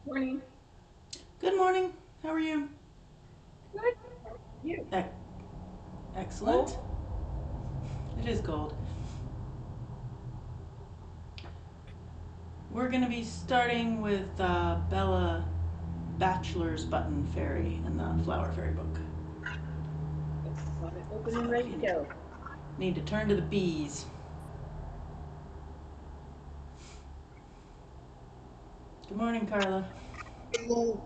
Morning. Good morning. How are you? Good. You. Ec- Excellent. Oh, It is cold. We're going to be starting with Bella Bachelor's Button Fairy in the Flower Fairy book. got it open So and if ready you to go. need to turn to the bees. Good morning, Carla. Hello.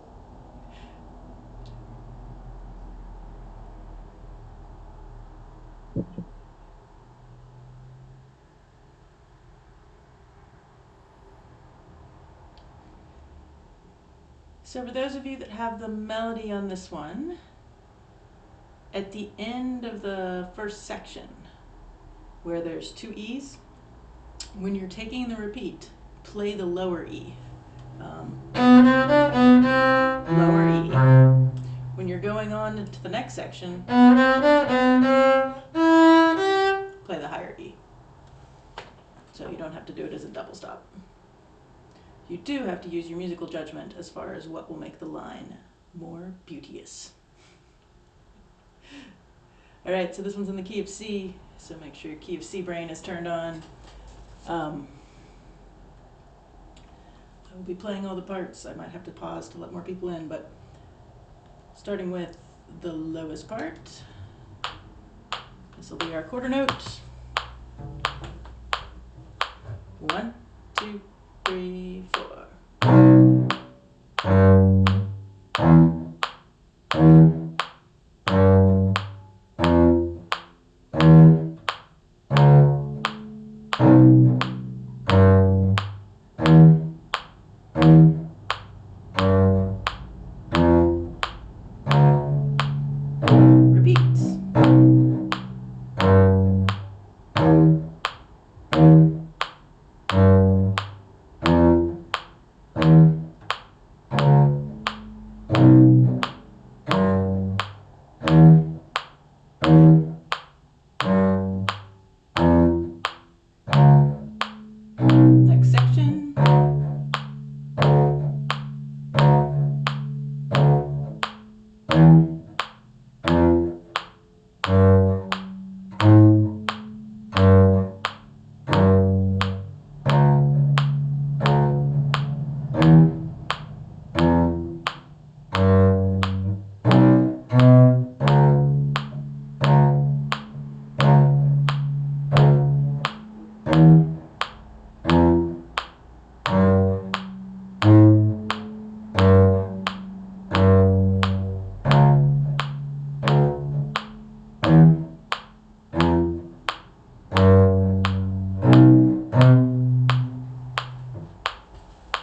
So, for those of you that have the melody on this one, at the end of the first section, where there's two E's, when you're taking the repeat, play the lower E. Lower E. When you're going on to the next section, play the higher E. So you don't have to do it as a double stop. You do have to use your musical judgment as far as what will make the line more beauteous. All right, so this one's in the key of C, so make sure your key of C brain is turned on. I will be playing all the parts. I might have to pause to let more people in, but starting with the lowest part, this will be our quarter note. 1, 2, 3, 4. Repeat. Next section.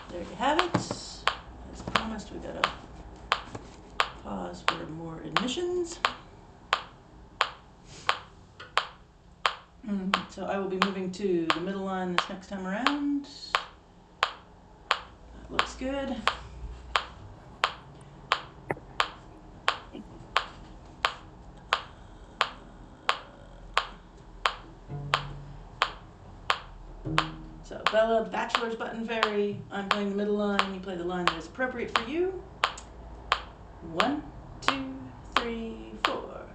There you have it. As promised, we gotta pause for more admissions. So I will be moving to the middle line this next time around. That looks good. So Bella, the Bachelor's Button Fairy. I'm playing the middle line. You play the line that is appropriate for you. 1, 2, 3, 4.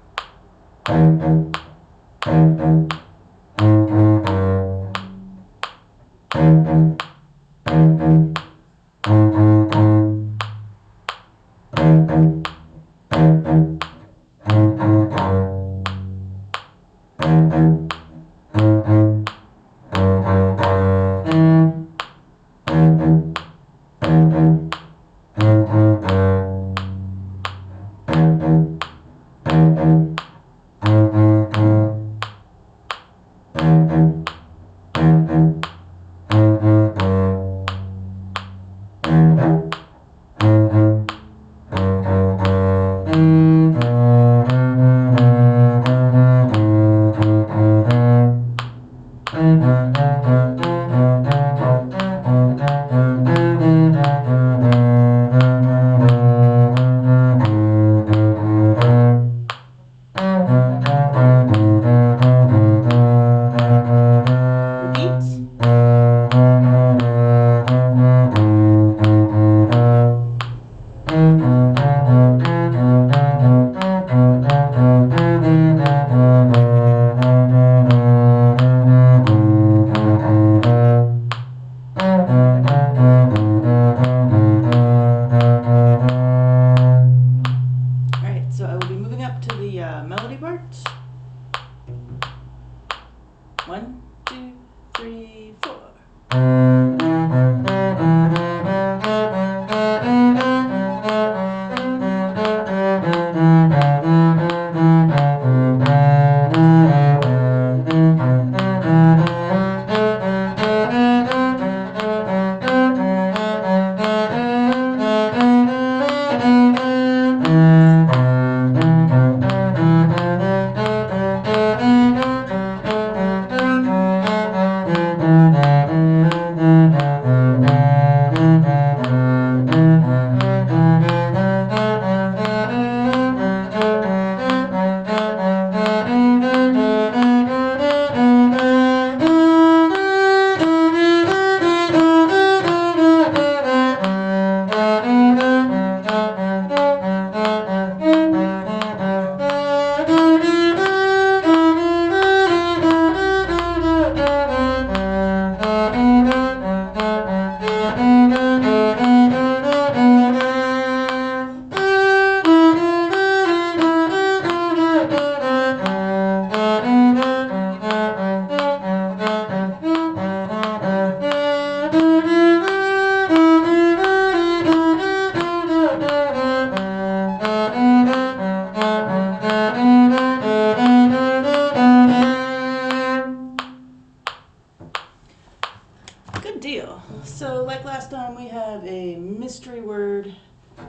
word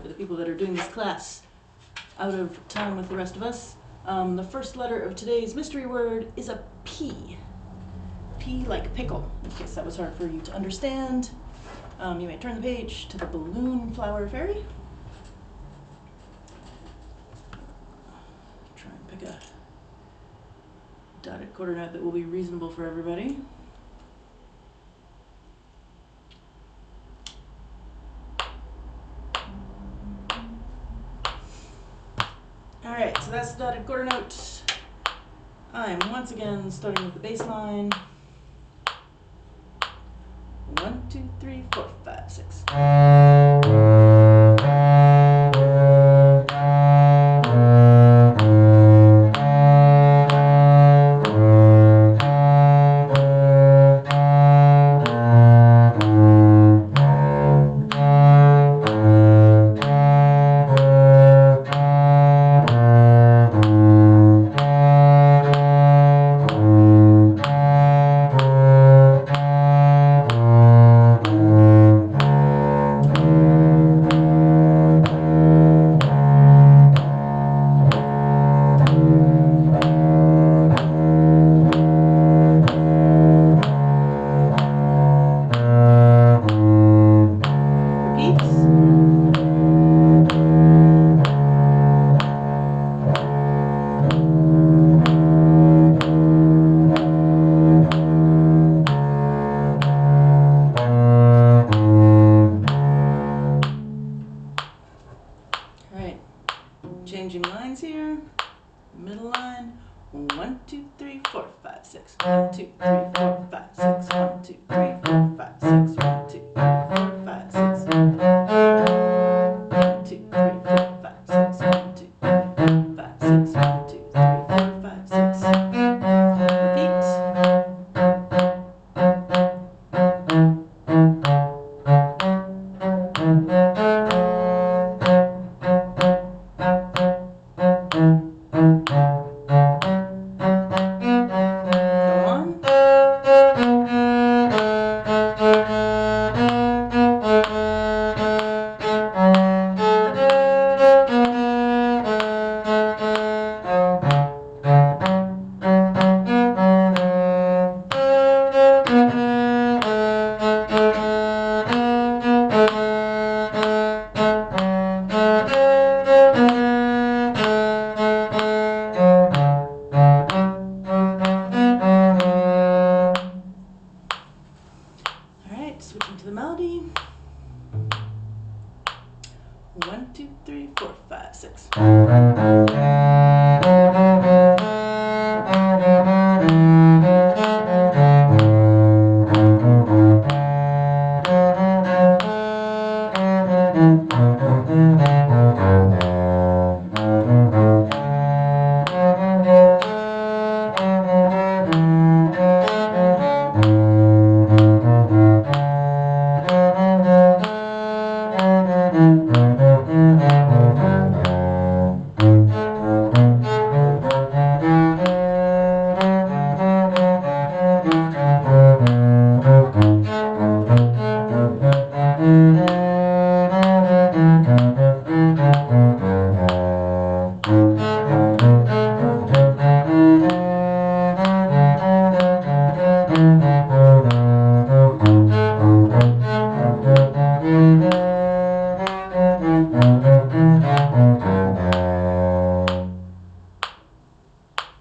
for the people that are doing this class out of town with the rest of us. The first letter of today's mystery word is a P. P like pickle, in case that was hard for you to understand. You may turn the page to the balloon flower fairy. Try and pick a dotted quarter note that will be reasonable for everybody. Alright, so that's the dotted quarter note. I'm once again starting with the bass line. 1, 2, 3, 4, 5, 6. Changing lines here. Middle line. 1, 2, 3, 4, 5, 6. 1, 2, 3, 4, 5, 6. 1, 2, 3, 4, 5, 6. 1, 2, 3, 4, 5, 6. 1, 2, 3, 4, 5, 6. 1, 2, 3, 4, 5, 6. 1, 2, 3, 4, 5, 6. Repeat. Switching to the melody. 1, 2, 3, 4, 5, 6.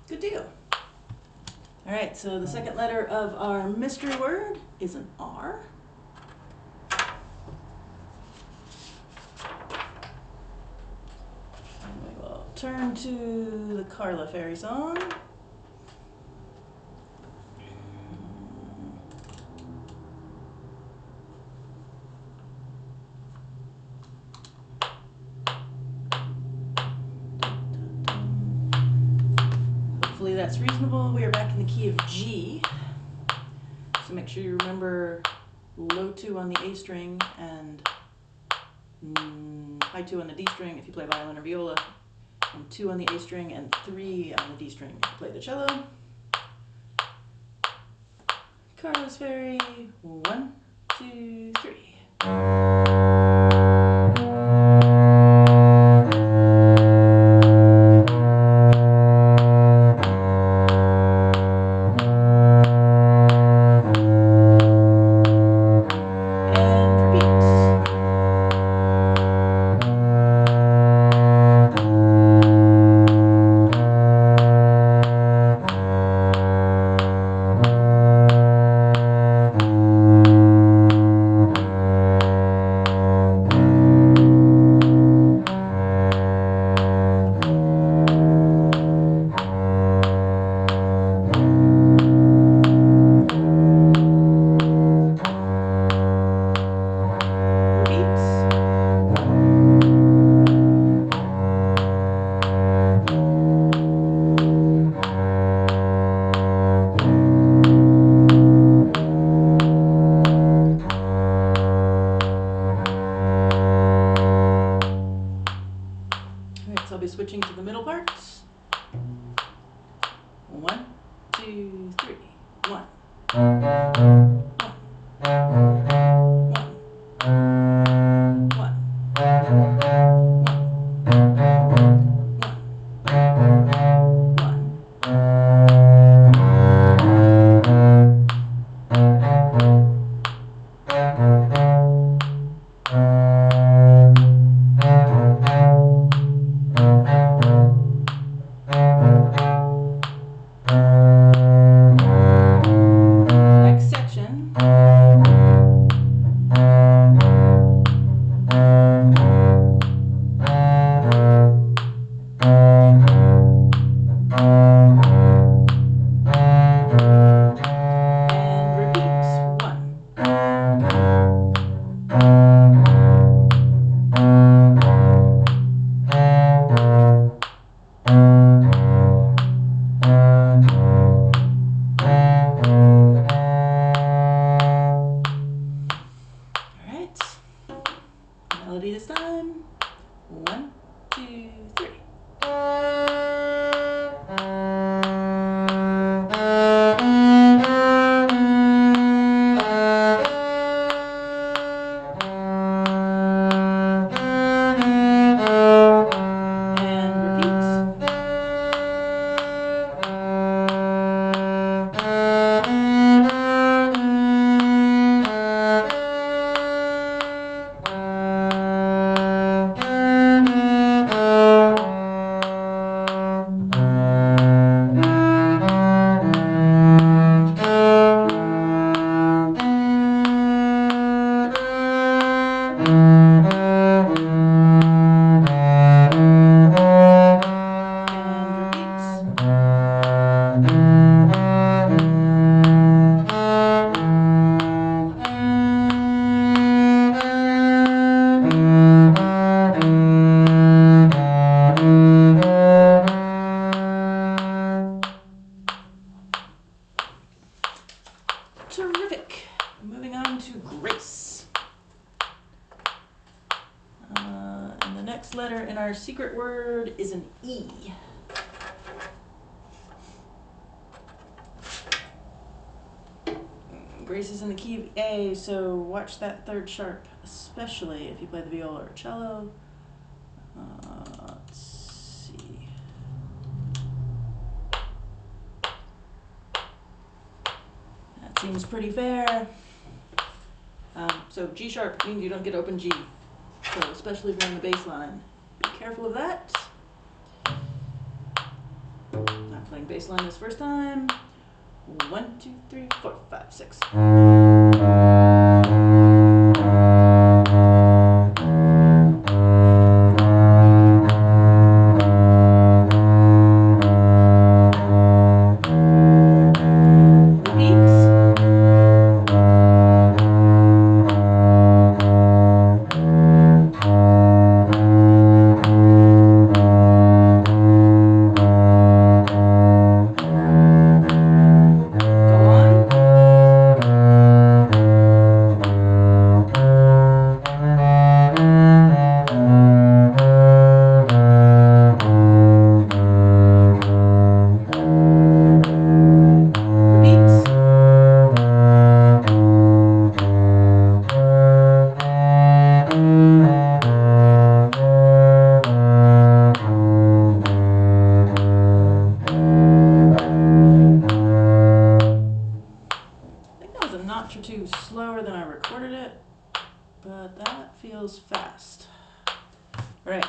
Good deal. All right, so the second letter of our mystery word is an R. And we will turn to the Carla fairy song. Hopefully that's reasonable. We are back in the key of G. So make sure you remember low 2 on the A string and high 2 on the D string if you play violin or viola, and 2 on the A string and 3 on the D string if you play the cello. Carla's fairy, 1, 2, 3. switching to the middle part. 1, 2, 3. 1. 'And the next letter in our secret word is an E. Grace is in the key of A, so watch that third sharp, especially if you play the viola or cello. Let's see. That seems pretty fair. So G sharp means you don't get open G. So especially if you're on the bass line, be careful of that. I'm playing bass line this first time. 1, 2, 3, 4, 5, 6. Or two slower than I recorded it, but that feels fast. All right,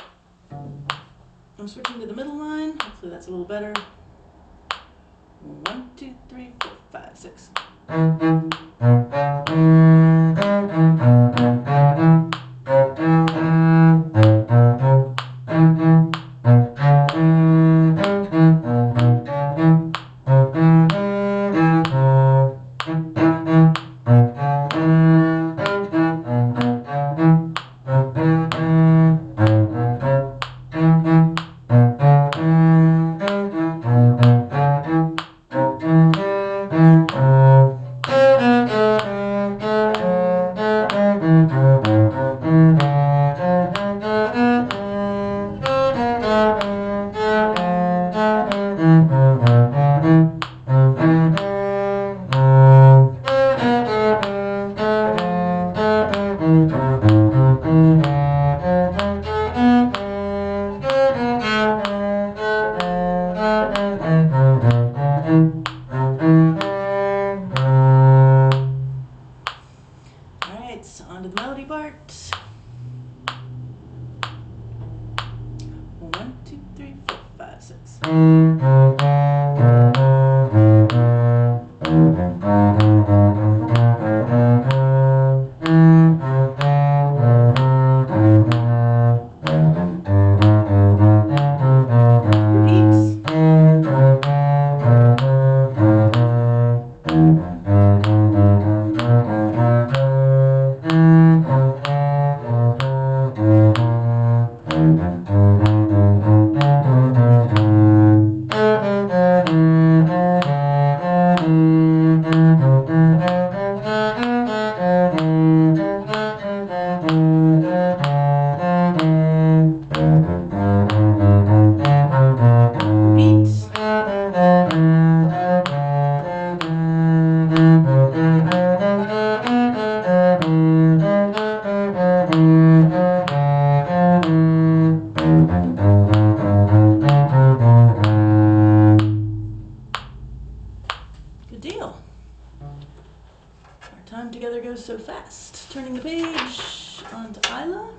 I'm switching to the middle line. Hopefully that's a little better. 1, 2, 3, 4, 5, 6. 6. Good deal. Our time together goes so fast. Turning the page onto Isla.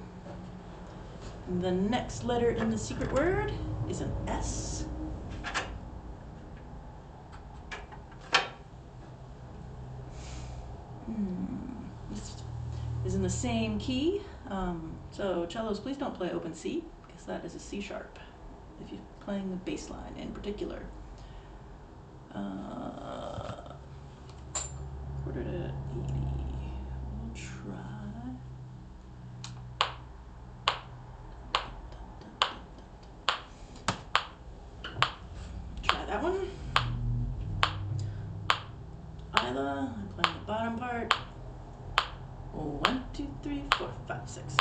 The next letter in the secret word is an S. This is in the same key. So cellos, please don't play open C, because that is a C sharp, if you're playing the bass line in particular. Quarter to 80. We'll try. Try that one. Isla, I'm playing the bottom part. 1, 2, 3, 4, 5, 6.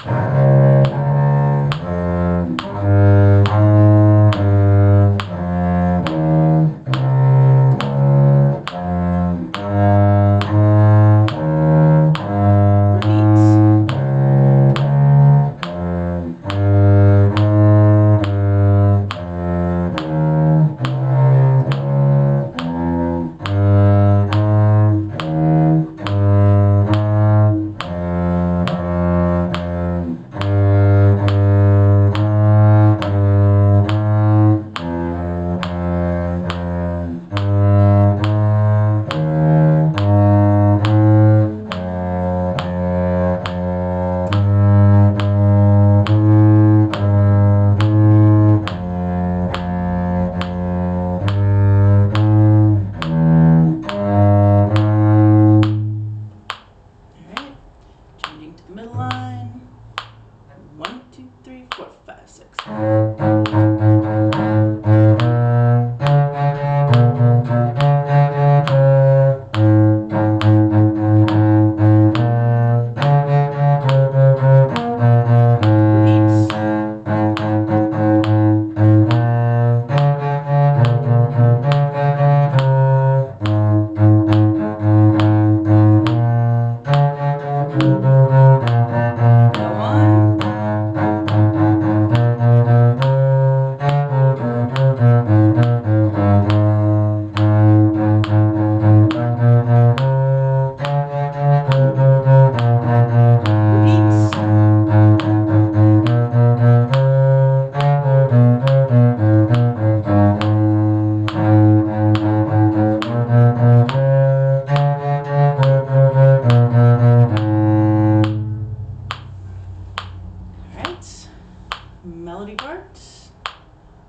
Melody part.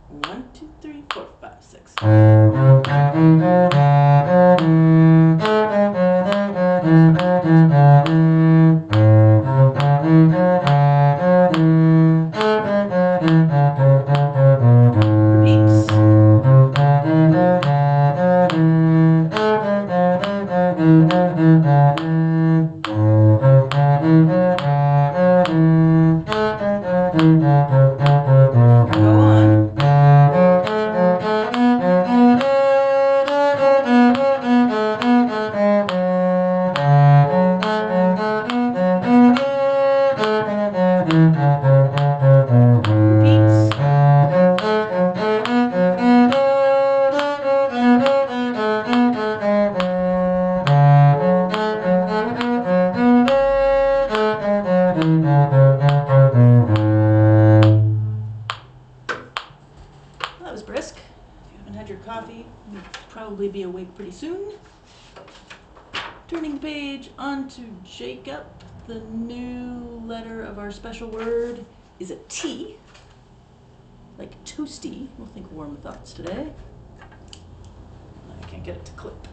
1, 2, 3, 4, 5, 6. week pretty soon. Turning the page onto Jacob. The new letter of our special word is a T, like toasty. We'll think warm thoughts today. I can't get it to clip.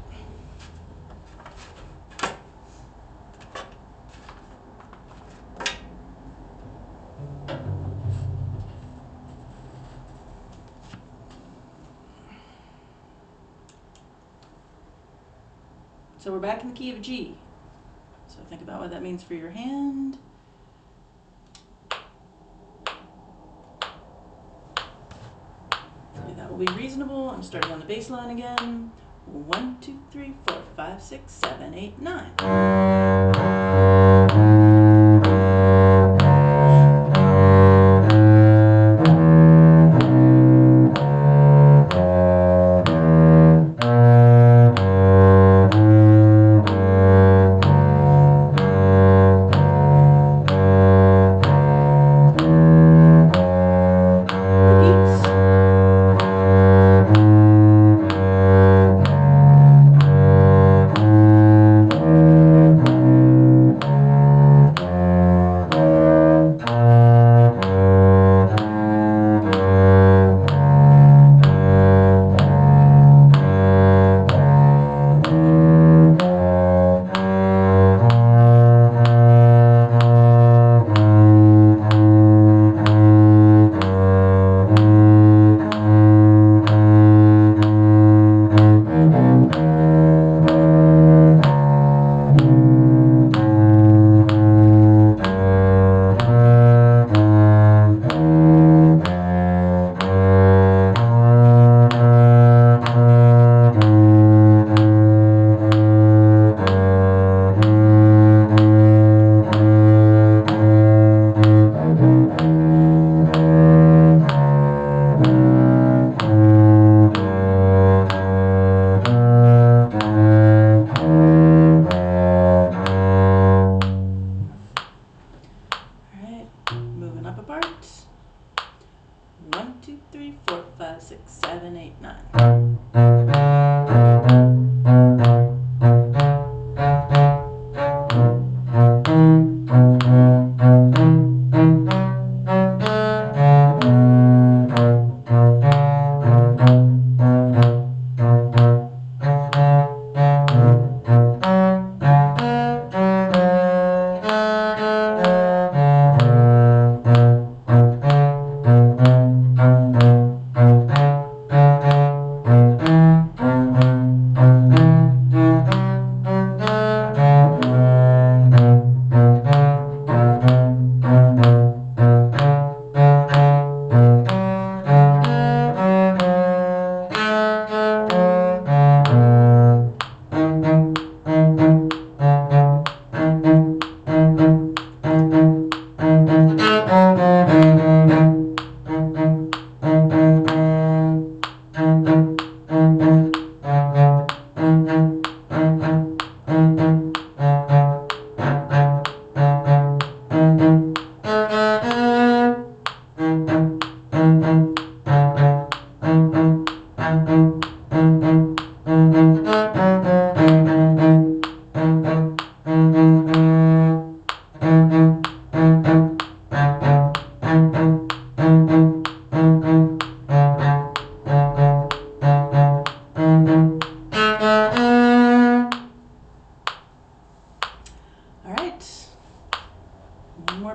So we're back in the key of G. So think about what that means for your hand. That will be reasonable. I'm starting on the bass line again. 1, 2, 3, 4, 5, 6, 7, 8, 9.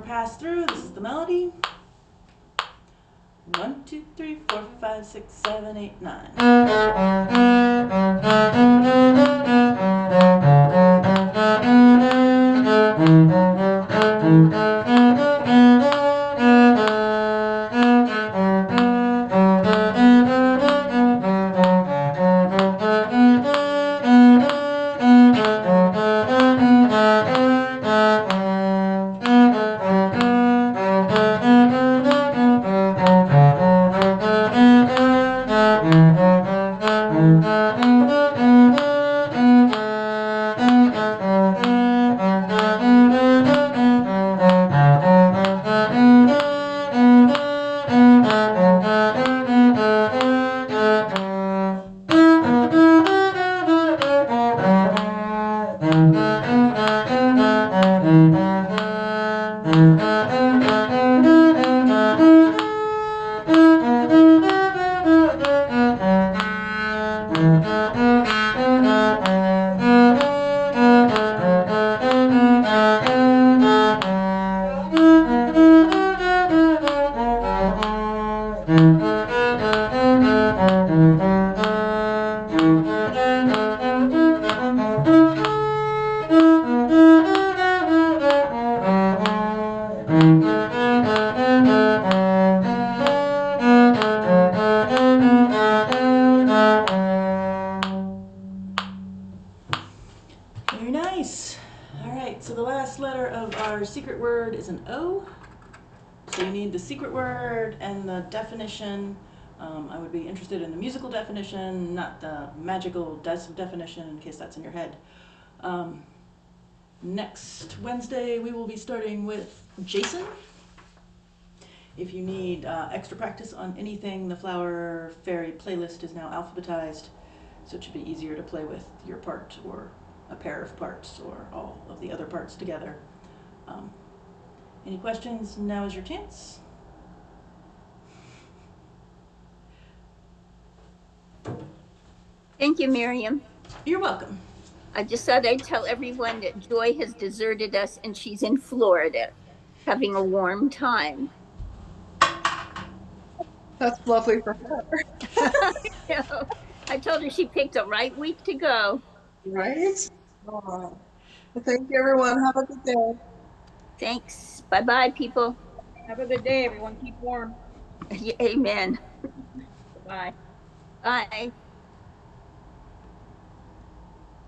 Pass through. This is the melody. 1, 2, 3, 4, 5, 6, 7, 8, 9. secret word is an O. So you need the secret word and the definition. I would be interested in the musical definition, not the magical definition, in case that's in your head. Next Wednesday, we will be starting with Jason. If you need extra practice on anything, the Flower Fairy playlist is now alphabetized, so it should be easier to play with your part or a pair of parts or all of the other parts together. Any questions? Now is your chance. Thank you, Miriam. You're welcome. I just thought I'd tell everyone that Joy has deserted us and she's in Florida having a warm time. That's lovely for her. I told her she picked the right week to go. Right? Well, thank you, everyone. Have a good day. Thanks. Bye-bye, people. Have a good day, everyone. Keep warm. Amen. Bye. Bye.